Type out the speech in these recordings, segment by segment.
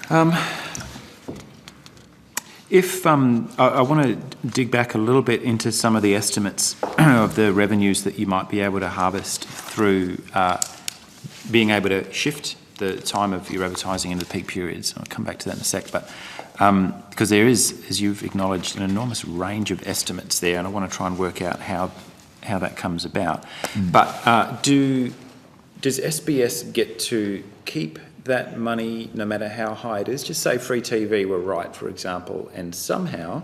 I want to dig back a little bit into some of the estimates of the revenues that you might be able to harvest through being able to shift the time of your advertising into the peak periods. I'll come back to that in a sec, but because there is, as you've acknowledged, an enormous range of estimates there, and I want to try and work out how that comes about. But does SBS get to keep that money no matter how high it is? Just say free TV were right, for example, and somehow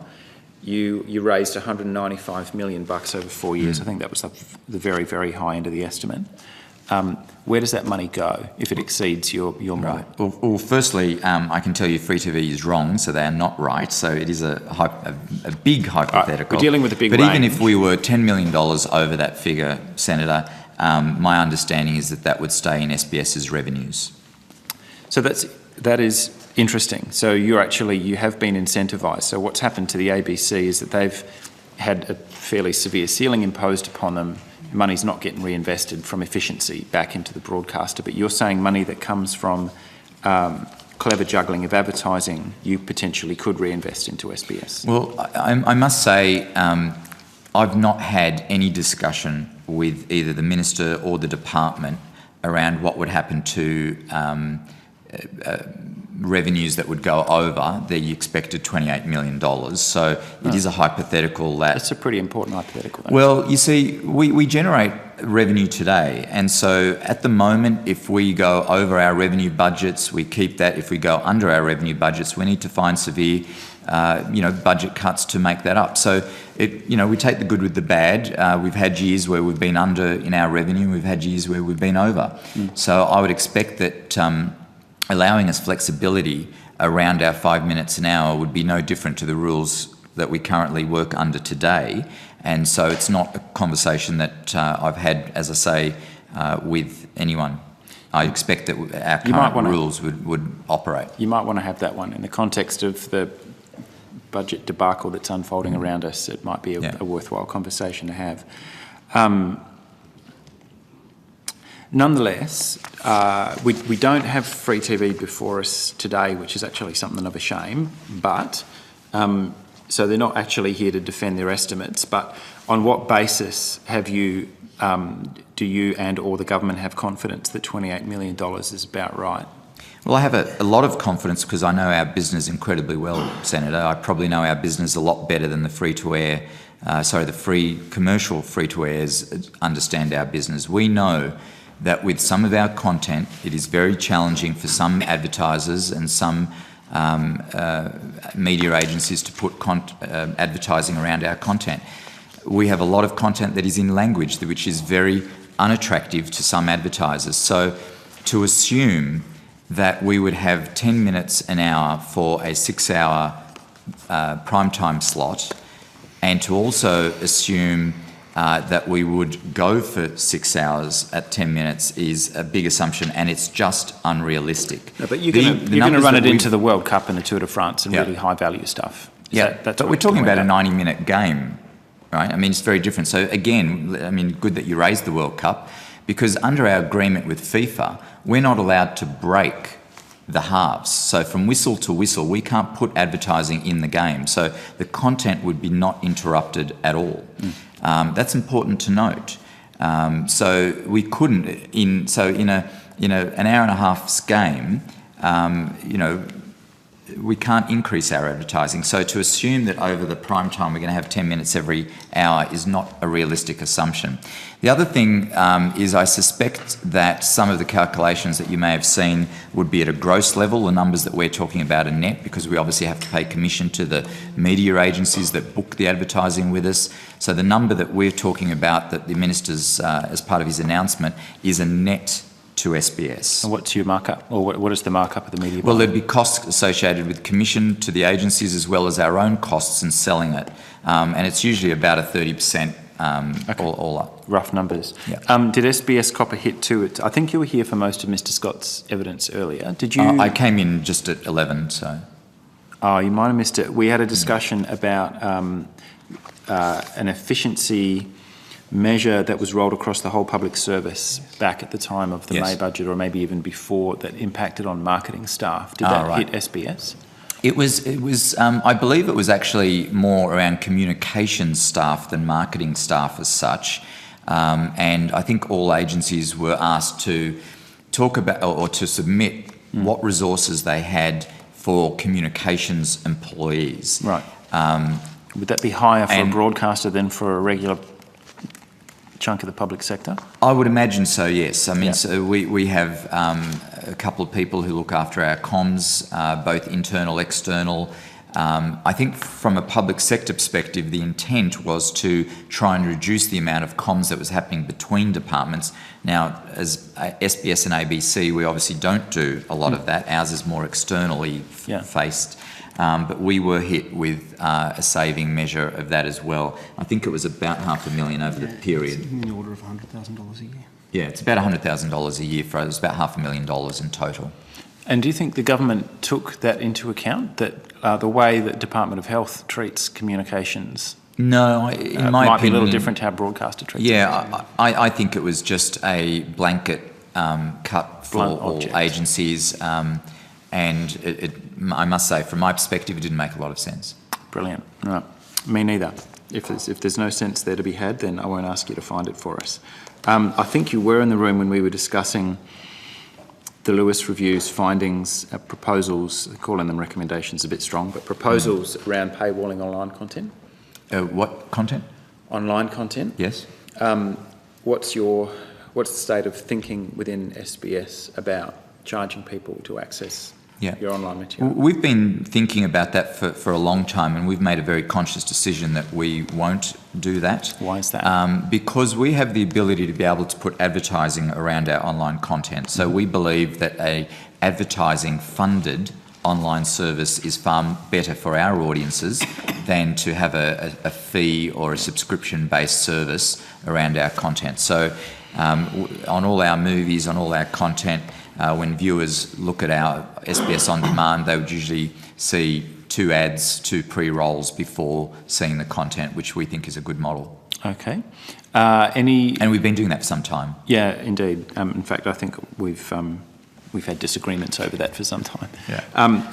you raised $195 million over 4 years. I think that was the very, very high end of the estimate. Where does that money go if it exceeds your model? Right. Well, firstly, I can tell you free TV is wrong, so they are not right. So it is a big hypothetical. We're dealing with a big range. But even if we were $10 million over that figure, Senator, my understanding is that would stay in SBS's revenues. So that is interesting. So you have been incentivised. So what's happened to the ABC is that they've had a fairly severe ceiling imposed upon them. Money's not getting reinvested from efficiency back into the broadcaster, but you're saying money that comes from clever juggling of advertising, you potentially could reinvest into SBS. Well, I must say I've not had any discussion with either the Minister or the Department around what would happen to revenues that would go over the expected $28 million. So it is a hypothetical that... That's a pretty important hypothetical, though. Well, you see, we generate revenue today, and so at the moment, if we go over our revenue budgets, we keep that. If we go under our revenue budgets, we need to find severe budget cuts to make that up. So, we take the good with the bad. We've had years where we've been under in our revenue. We've had years where we've been over. So I would expect that allowing us flexibility around our 5 minutes an hour would be no different to the rules that we currently work under today. And so it's not a conversation that I've had, as I say, with anyone. I expect that our current rules would operate. You might want to have that one in the context of the budget debacle that's unfolding around us. It might be a worthwhile conversation to have. Nonetheless, we don't have free TV before us today, which is actually something of a shame, but so they're not actually here to defend their estimates. But on what basis do you and or the government have confidence that $28 million is about right? Well, I have a lot of confidence because I know our business incredibly well, Senator. I probably know our business a lot better than the commercial free-to-airs understand our business. We know that with some of our content, it is very challenging for some advertisers and some media agencies to put advertising around our content. We have a lot of content that is in language which is very unattractive to some advertisers. So to assume that we would have 10 minutes an hour for a 6-hour primetime slot, and to also assume that we would go for 6 hours at 10 minutes is a big assumption, and it's just unrealistic. No, but you're going to run it into the World Cup and the Tour de France and really high-value stuff. But we're talking about a 90-minute game, right? I mean, it's very different. So again, good that you raised the World Cup, because under our agreement with FIFA, we're not allowed to break the halves. So from whistle to whistle, we can't put advertising in the game. So the content would be not interrupted at all. That's important to note. So we couldn't in an hour and a half's game. We can't increase our advertising. So to assume that over the prime time we're going to have 10 minutes every hour is not a realistic assumption. The other thing is I suspect that some of the calculations that you may have seen would be at a gross level. The numbers that we're talking about are net, because we obviously have to pay commission to the media agencies that book the advertising with us. So the number that we're talking about, that the Minister's, as part of his announcement, is a net to SBS. And what's your markup, or what is the markup of the media? Well, there'd be costs associated with commission to the agencies as well as our own costs in selling it, and it's usually about a 30% all up. Rough numbers. Yeah. Did SBS cop a hit too? I think you were here for most of Mr. Scott's evidence earlier. Did you? I came in just at 11, so. Oh, you might have missed it. We had a discussion about an efficiency measure that was rolled across the whole public service back at the time of the Yes. May budget, or maybe even before, that impacted on marketing staff. Did that right. hit SBS? It was. I believe it was actually more around communications staff than marketing staff as such, and I think all agencies were asked to talk about or to submit what resources they had for communications employees. Right. Would that be higher for a broadcaster than for a regular chunk of the public sector? I would imagine so, yes. I mean, Yeah. so we have a couple of people who look after our comms, both internal, external. I think from a public sector perspective, the intent was to try and reduce the amount of comms that was happening between departments. Now, as SBS and ABC, we obviously don't do a lot of that. Ours is more externally faced. But we were hit with a saving measure of that as well. I think it was about $500,000 over the period. It's in the order of $100,000 a year. Yeah, it's about $100,000 a year for us. It's about $500,000 in total. And do you think the government took that into account, that the way that Department of Health treats communications No, in my might opinion, be a little different to how broadcaster treats it? Yeah, I think it was just a blanket cut for Blunt all object. agencies, and I must say, from my perspective, it didn't make a lot of sense. Brilliant. Right. Me neither. If there's no sense there to be had, then I won't ask you to find it for us. I think you were in the room when we were discussing the Lewis Review's findings, proposals, calling them recommendations a bit strong, but proposals around paywalling online content. What content? Online content. Yes. What's the state of thinking within SBS about charging people to access your online material? We've been thinking about that for a long time, and we've made a very conscious decision that we won't do that. Why is that? Because we have the ability to be able to put advertising around our online content. So we believe that a advertising-funded online service is far better for our audiences than to have a fee or a subscription-based service around our content. So on all our movies, on all our content, when viewers look at our SBS On Demand, they would usually see 2 ads, 2 pre-rolls before seeing the content, which we think is a good model. Okay. And we've been doing that for some time. Yeah, indeed. In fact, I think we've had disagreements over that for some time. Yeah.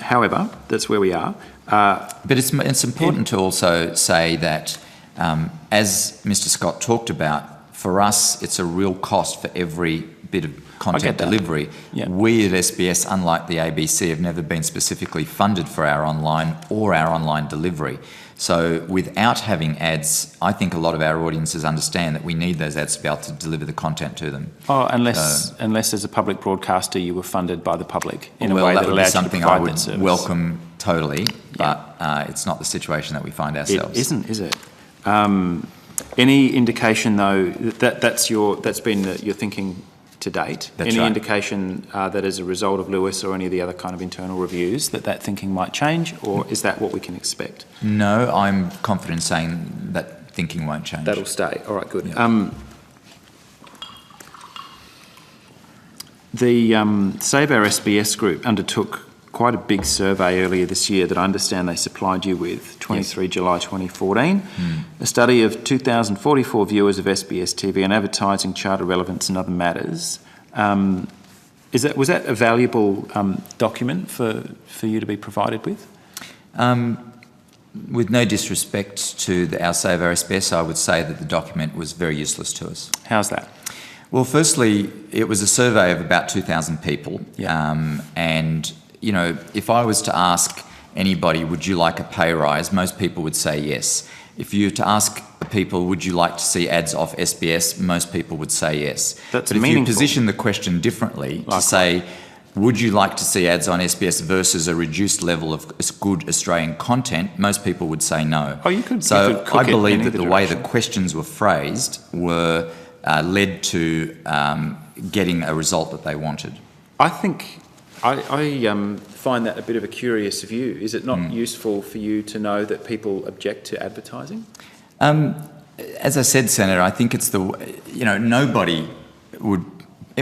However, that's where we are. But it's important to also say that, as Mr. Scott talked about, for us, it's a real cost for every bit of content delivery. Yeah. We at SBS, unlike the ABC, have never been specifically funded for our online or our online delivery. So without having ads, I think a lot of our audiences understand that we need those ads to be able to deliver the content to them. Oh, unless as a public broadcaster you were funded by the public in a way that would be allowed you to something provide I would that service. welcome totally, but it's not the situation that we find ourselves. It isn't, is it? Any indication though that's been your thinking to date? That's Any right. indication that as a result of Lewis or any of the other kind of internal reviews that thinking might change, or is that what we can expect? No, I'm confident in saying that thinking won't change. That'll stay. All right, good. Yeah. The Save Our SBS group undertook quite a big survey earlier this year that I understand they supplied you with, 23 July 2014, a study of 2,044 viewers of SBS TV on advertising, charter relevance and other matters. Was that a valuable document for you to be provided with? With no disrespect to our Save Our SBS, I would say that the document was very useless to us. How's that? Well, firstly, it was a survey of about 2,000 people. Yeah. And, you know, if I was to ask anybody, would you like a pay rise, most people would say yes. If you were to ask people, would you like to see ads off SBS, most people would say yes. That's but if meaningful. you position the question differently to say, would you like to see ads on SBS versus a reduced level of good Australian content, most people would say no. Oh, you could. So you could cook I it believe in that the either way the direction. questions were phrased were led to getting a result that they wanted. I think I find that a bit of a curious view. Is it not useful for you to know that people object to advertising? As I said, Senator, I think it's nobody would.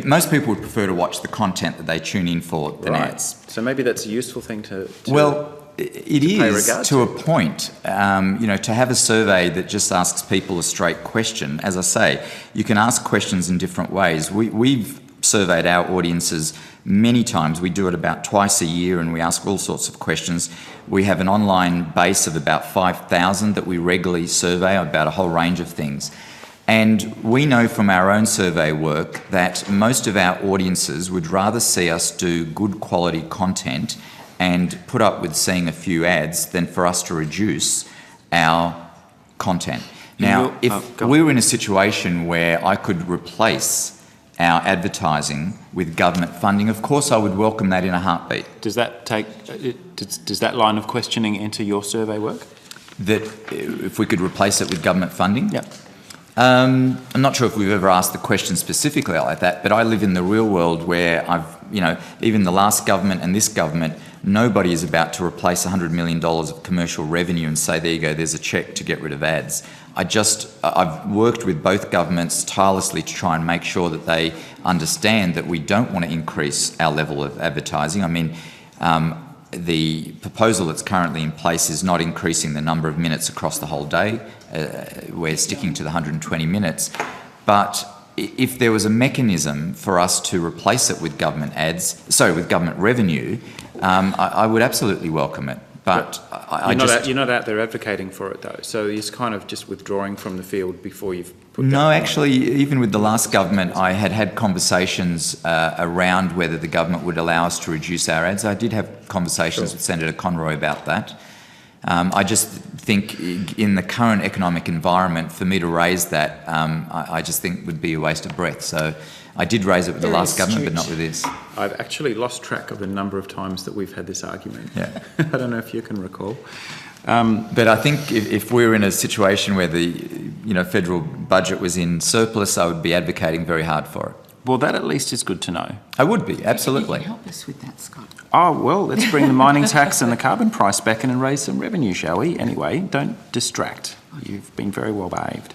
Most people would prefer to watch the content that they tune in for than ads. So maybe that's a useful thing to Well, It pay is regard to a point. To have a survey that just asks people a straight question, as I say, you can ask questions in different ways. We've surveyed our audiences many times. We do it about twice a year and we ask all sorts of questions. We have an online base of about 5,000 that we regularly survey about a whole range of things. And we know from our own survey work that most of our audiences would rather see us do good quality content and put up with seeing a few ads than for us to reduce our content. Now, if we were in a situation where I could replace our advertising with government funding, of course I would welcome that in a heartbeat. Does that line of questioning enter your survey work? That if we could replace it with government funding? Yep. I'm not sure if we've ever asked the question specifically like that, but I live in the real world where even the last government and this government, nobody is about to replace $100 million of commercial revenue and say, there you go, there's a cheque to get rid of ads. I've worked with both governments tirelessly to try and make sure that they understand that we don't want to increase our level of advertising. I mean, the proposal that's currently in place is not increasing the number of minutes across the whole day. We're sticking to the 120 minutes. But if there was a mechanism for us to replace it with government revenue, I would absolutely welcome it. But you're not out there advocating for it though, so you're kind of just withdrawing from the field before you've put No, actually, even with the last government, I had conversations around whether the government would allow us to reduce our ads. I did have conversations with Senator Conroy about that. I just think in the current economic environment, for me to raise that, I just think would be a waste of breath. So I did raise it with the last government, but not with this. I've actually lost track of the number of times that we've had this argument. Yeah. I don't know if you can recall. But I think if we were in a situation where the federal budget was in surplus, I would be advocating very hard for it. Well, that at least is good to know. I would be, absolutely. You can help us with that, Scott. Oh, well, let's bring the mining tax and the carbon price back in and raise some revenue, shall we? Anyway, don't distract. You've been very well behaved.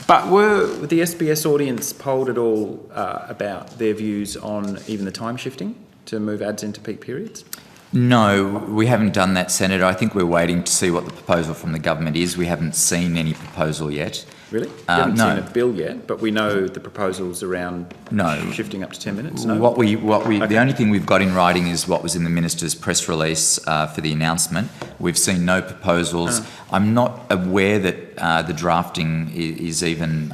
But were the SBS audience polled at all about their views on even the time shifting to move ads into peak periods? No, we haven't done that, Senator. I think we're waiting to see what the proposal from the government is. We haven't seen any proposal yet. Really? We haven't seen a bill yet, but we know the proposals around shifting up to 10 minutes? No? The only thing we've got in writing is what was in the Minister's press release for the announcement. We've seen no proposals. I'm not aware that the drafting is even...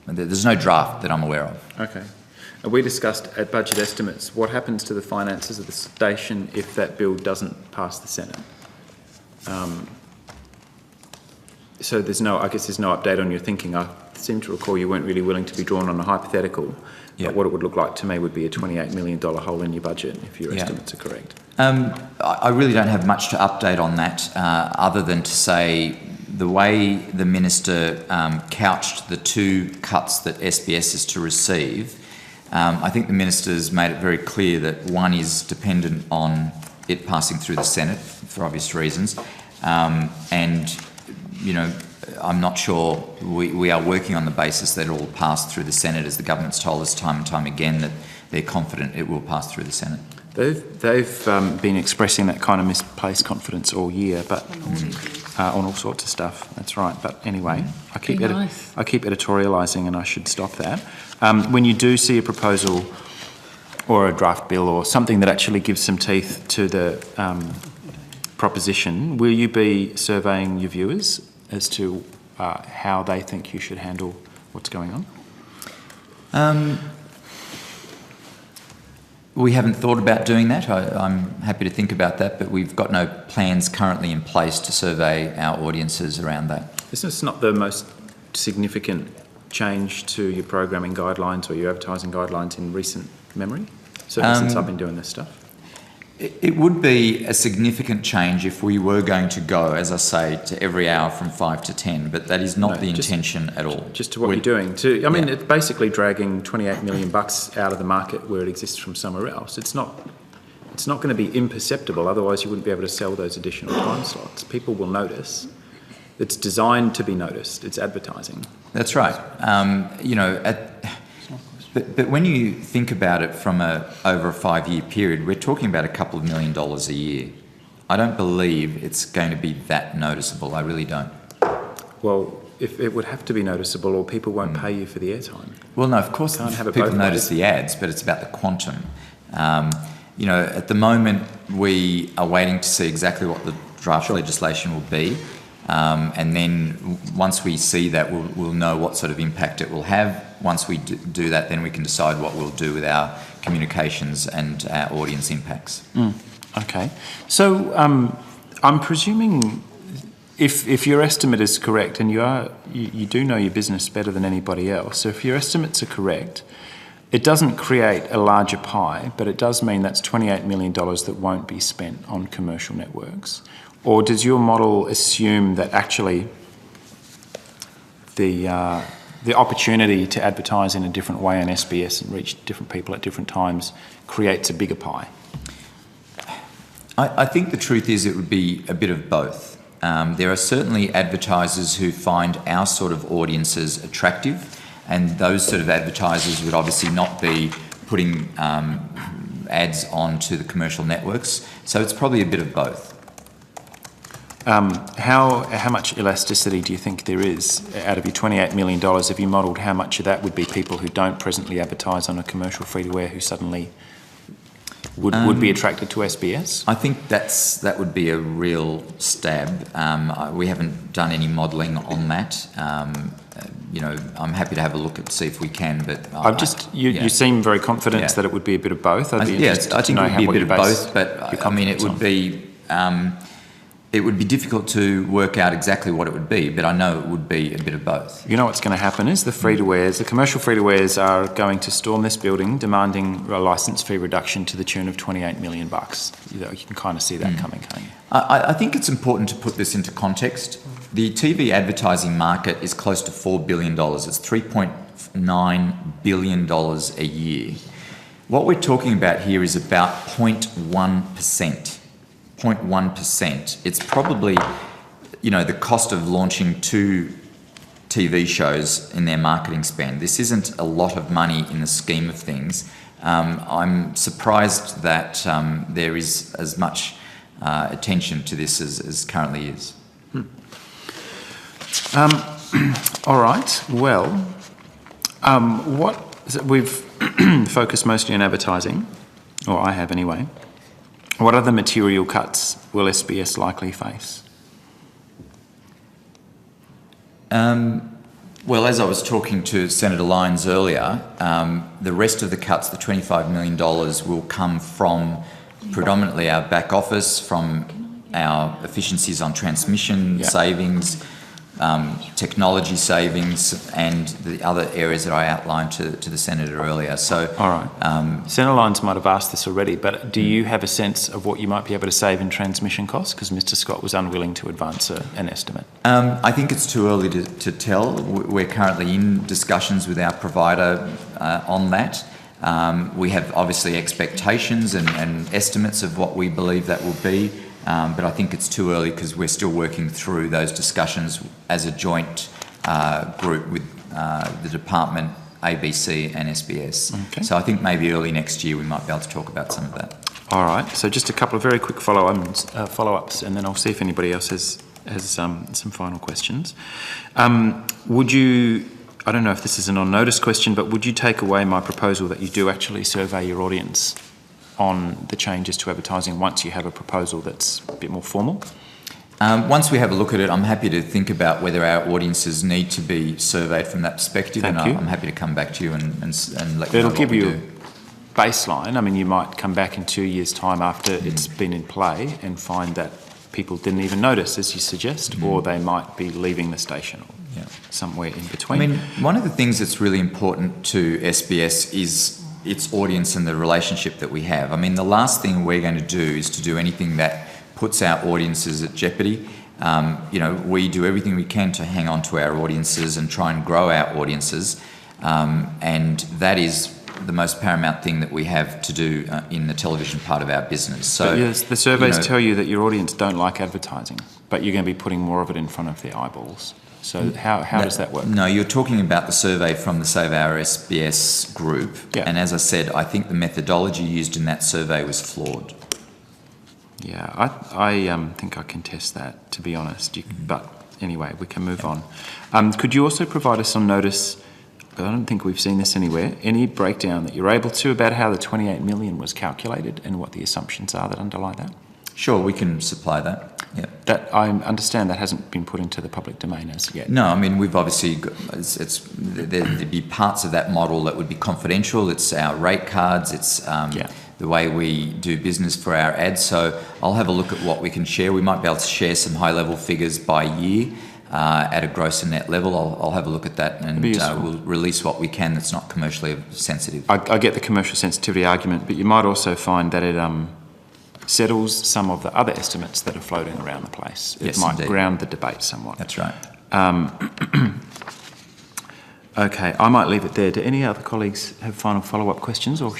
there's no draft that I'm aware of. Okay. We discussed at budget estimates what happens to the finances of the station if that bill doesn't pass the Senate. So there's no update on your thinking. I seem to recall you weren't really willing to be drawn on a hypothetical, but what it would look like to me would be a $28 million hole in your budget if your estimates are correct. I really don't have much to update on that other than to say the way the Minister couched the two cuts that SBS is to receive, I think the Minister's made it very clear that one is dependent on it passing through the Senate for obvious reasons, and I'm not sure we are working on the basis that it will pass through the Senate, as the government's told us time and time again that they're confident it will pass through the Senate. They've been expressing that kind of misplaced confidence all year, but on all sorts of stuff. That's right. But anyway, I keep editorialising, and I should stop that. When you do see a proposal or a draft bill or something that actually gives some teeth to the proposition, will you be surveying your viewers as to how they think you should handle what's going on? We haven't thought about doing that. I'm happy to think about that, but we've got no plans currently in place to survey our audiences around that. This is not the most significant change to your programming guidelines or your advertising guidelines in recent memory, certainly since I've been doing this stuff. It would be a significant change if we were going to go, as I say, to every hour from 5 to 10, but that is not the intention at all. Just to what you're doing. It's basically dragging $28 million out of the market where it exists from somewhere else. It's not going to be imperceptible, otherwise you wouldn't be able to sell those additional time slots. People will notice. It's designed to be noticed. It's advertising. That's right. But when you think about it from over a 5-year period, we're talking about a couple of $1 million a year. I don't believe it's going to be that noticeable. I really don't. Well, if it would have to be noticeable, or people won't pay you for the airtime. Well, no, of course Can't have it people both notice ways. the ads, but it's about the quantum. At the moment, we are waiting to see exactly what the draft legislation will be. And then once we see that, we'll know what sort of impact it will have. Once we do that, then we can decide what we'll do with our communications and our audience impacts. Okay. So I'm presuming if your estimate is correct, and you do know your business better than anybody else, so if your estimates are correct, it doesn't create a larger pie, but it does mean that's $28 million that won't be spent on commercial networks. Or does your model assume that actually the opportunity to advertise in a different way on SBS and reach different people at different times creates a bigger pie? I think the truth is it would be a bit of both. There are certainly advertisers who find our sort of audiences attractive, and those sort of advertisers would obviously not be putting ads onto the commercial networks. So it's probably a bit of both. How much elasticity do you think there is out of your $28 million? Have you modelled how much of that would be people who don't presently advertise on a commercial free-to-air who suddenly would be attracted to SBS? I think that would be a real stab. We haven't done any modelling on that. I'm happy to have a look at see if we can. But you seem very confident that it would be a bit of both. I think it would be a bit of both. But I mean, it would be. It would be difficult to work out exactly what it would be, but I know it would be a bit of both. You know what's going to happen is the commercial free-to-airs are going to storm this building demanding a licence fee reduction to the tune of $28 million. You can kind of see that coming, can't you? I think it's important to put this into context. The TV advertising market is close to $4 billion. It's $3.9 billion a year. What we're talking about here is about 0.1%. 0.1%. It's probably, the cost of launching 2 TV shows in their marketing spend. This isn't a lot of money in the scheme of things. I'm surprised that there is as much attention to this as currently is. All right. Well, we've focused mostly on advertising, or I have anyway. What other material cuts will SBS likely face? Well, as I was talking to Senator Lyons earlier, the rest of the cuts, the $25 million, will come from predominantly our back office, from our efficiencies on transmission savings, technology savings, and the other areas that I outlined to the Senator earlier. So, all right. Senator Lyons might have asked this already, but do you have a sense of what you might be able to save in transmission costs? Because Mr. Scott was unwilling to advance an estimate. I think it's too early to tell. We're currently in discussions with our provider on that. We have obviously expectations and estimates of what we believe that will be. But I think it's too early because we're still working through those discussions as a joint group with the department, ABC and SBS. Okay. So I think maybe early next year we might be able to talk about some of that. All right. So just a couple of very quick follow-ups, and then I'll see if anybody else has some final questions. Would you? I don't know if this is an on-notice question, but would you take away my proposal that you do actually survey your audience on the changes to advertising once you have a proposal that's a bit more formal? Once we have a look at it, I'm happy to think about whether our audiences need to be surveyed from that perspective. Thank you. I'm happy to come back to you and let you know It'll what give we you do. a baseline. I mean, you might come back in 2 years' time after it's been in play and find that people didn't even notice, as you suggest, or they might be leaving the station or somewhere in between. I mean, one of the things that's really important to SBS is its audience and the relationship that we have. I mean, the last thing we're going to do is to do anything that puts our audiences at jeopardy. We do everything we can to hang on to our audiences and try and grow our audiences, and that is the most paramount thing that we have to do in the television part of our business. So, but yes, the surveys tell you that your audience don't like advertising, but you're going to be putting more of it in front of their eyeballs. So how does that work? No, you're talking about the survey from the Save Our SBS group. Yeah. And as I said, I think the methodology used in that survey was flawed. Yeah, I think I can test that, to be honest. But anyway, we can move on. Could you also provide us some notice, I don't think we've seen this anywhere, any breakdown that you're able to about how the 28 million was calculated and what the assumptions are that underlie that? Sure, we can supply that. Yeah. That I understand that hasn't been put into the public domain as yet. No, I mean, we've obviously got, there'd be parts of that model that would be confidential. It's our rate cards, it's the way we do business for our ads. So I'll have a look at what we can share. We might be able to share some high-level figures by year at a gross and net level. I'll have a look at that, and we'll release what we can that's not commercially sensitive. I get the commercial sensitivity argument, but you might also find that it settles some of the other estimates that are floating around the place. It might ground the debate somewhat. That's right. Okay, I might leave it there. Do any other colleagues have final follow-up questions? Or